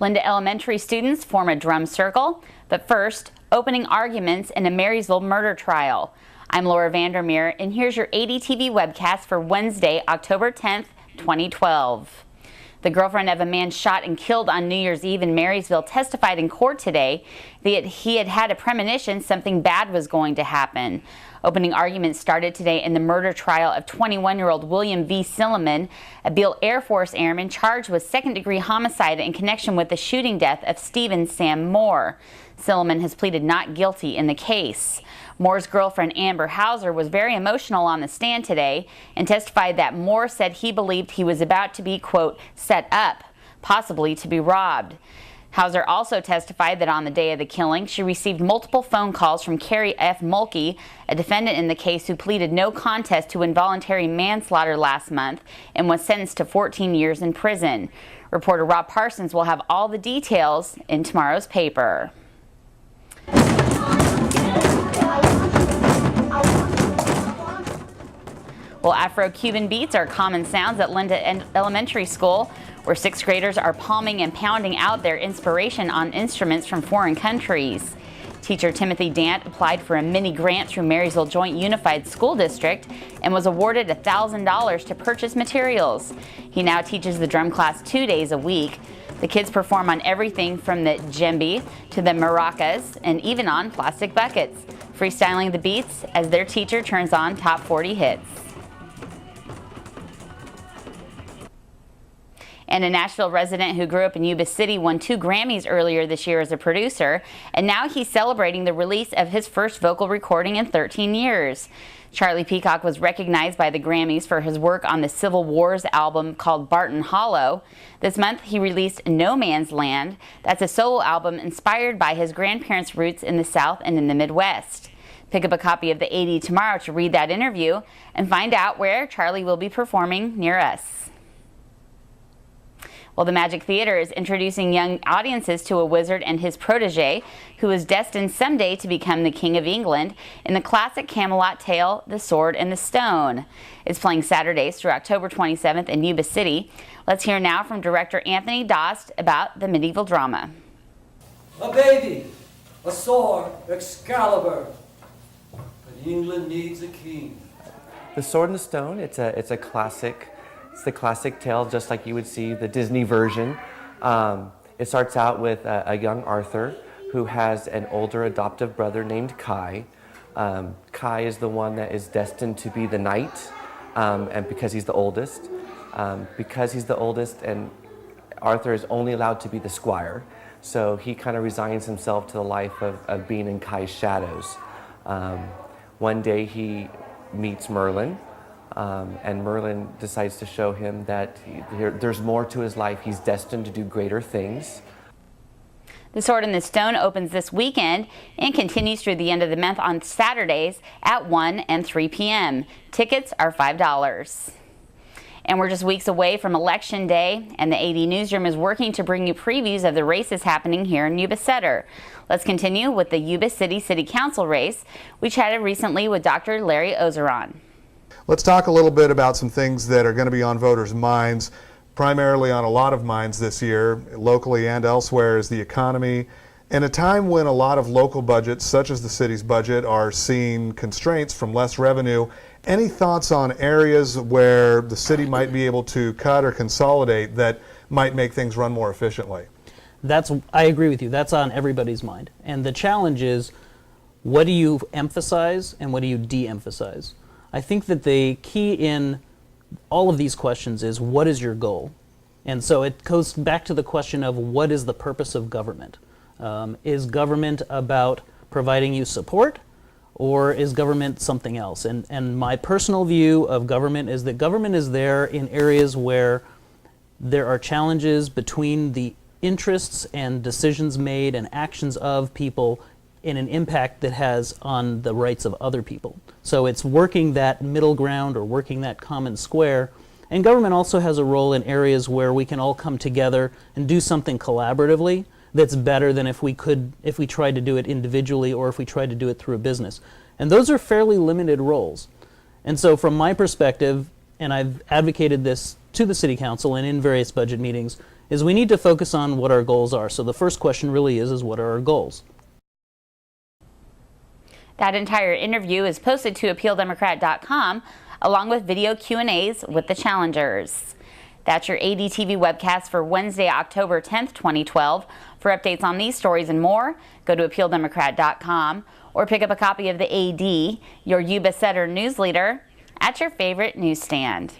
Linda Elementary students form a drum circle, but first, opening arguments in a Marysville murder trial. I'm Laura Vandermeer, and here's your ADTV Webcast for Wednesday, October 10th, 2012. The girlfriend of a man shot and killed on New Year's Eve in Marysville testified in court today that he had had a premonition something bad was going to happen. Opening arguments started today in the murder trial of 21-year-old William V. Silliman, a Beale Air Force airman charged with second-degree homicide in connection with the shooting death of Stephen Sam Moore. Silliman has pleaded not guilty in the case. Moore's girlfriend Amber Hauser was very emotional on the stand today and testified that Moore said he believed he was about to be, quote, set up, possibly to be robbed. Hauser also testified that on the day of the killing, she received multiple phone calls from Carrie F. Mulkey, a defendant in the case who pleaded no contest to involuntary manslaughter last month and was sentenced to 14 years in prison. Reporter Rob Parsons will have all the details in tomorrow's paper. Well, Afro-Cuban beats are common sounds at Linda Elementary School, where sixth graders are palming and pounding out their inspiration on instruments from foreign countries. Teacher Timothy Dant applied for a mini grant through Marysville Joint Unified School District and was awarded $1,000 to purchase materials. He now teaches the drum class 2 days a week. The kids perform on everything from the djembe to the maracas and even on plastic buckets, freestyling the beats as their teacher turns on top 40 hits. And a Nashville resident who grew up in Yuba City won 2 Grammys earlier this year as a producer, and now he's celebrating the release of his first vocal recording in 13 years. Charlie Peacock was recognized by the Grammys for his work on the Civil Wars album called Barton Hollow. This month he released No Man's Land. That's a solo album inspired by his grandparents' roots in the South and in the Midwest. Pick up a copy of the AD tomorrow to read that interview and find out where Charlie will be performing near us. Well, the Magic Theater is introducing young audiences to a wizard and his protege, who is destined someday to become the King of England, in the classic Camelot tale, The Sword and the Stone. It's playing Saturdays through October 27th in Yuba City. Let's hear now from director Anthony Dost about the medieval drama. A baby, a sword, Excalibur, but England needs a king. The Sword and the Stone, it's a classic. It's the classic tale, just like you would see the Disney version. It starts out with a young Arthur who has an older adoptive brother named Kai. Kai is the one that is destined to be the knight, and because he's the oldest. And Arthur is only allowed to be the squire. So he kind of resigns himself to the life of being in Kai's shadows. One day he meets Merlin. And Merlin decides to show him that there's more to his life. He's destined to do greater things. The Sword and the Stone opens this weekend and continues through the end of the month on Saturdays at 1 and 3 p.m. Tickets are $5. And we're just weeks away from Election Day, and the AD Newsroom is working to bring you previews of the races happening here in Yuba Sutter. Let's continue with the Yuba City City Council race. We chatted recently with Dr. Larry Ozeron. Let's talk a little bit about some things that are going to be on voters' minds, primarily on a lot of minds this year, locally and elsewhere, is the economy. In a time when a lot of local budgets, such as the city's budget, are seeing constraints from less revenue, any thoughts on areas where the city might be able to cut or consolidate that might make things run more efficiently? I agree with you. That's on everybody's mind. And the challenge is, what do you emphasize and what do you de-emphasize? I think that the key in all of these questions is, what is your goal? And so it goes back to the question of, what is the purpose of government? Is government about providing you support, or is government something else? And my personal view of government is that government is there in areas where there are challenges between the interests and decisions made and actions of people in an impact that has on the rights of other people. So it's working that middle ground or working that common square. And government also has a role in areas where we can all come together and do something collaboratively that's better than if we tried to do it individually or if we tried to do it through a business. And those are fairly limited roles. And so from my perspective, and I've advocated this to the City Council and in various budget meetings, is we need to focus on what our goals are. So the first question really is what are our goals? That entire interview is posted to appealdemocrat.com along with video Q&As with the challengers. That's your ADTV webcast for Wednesday, October 10th, 2012. For updates on these stories and more, go to appealdemocrat.com or pick up a copy of the AD, your Yuba Setter newsletter, at your favorite newsstand.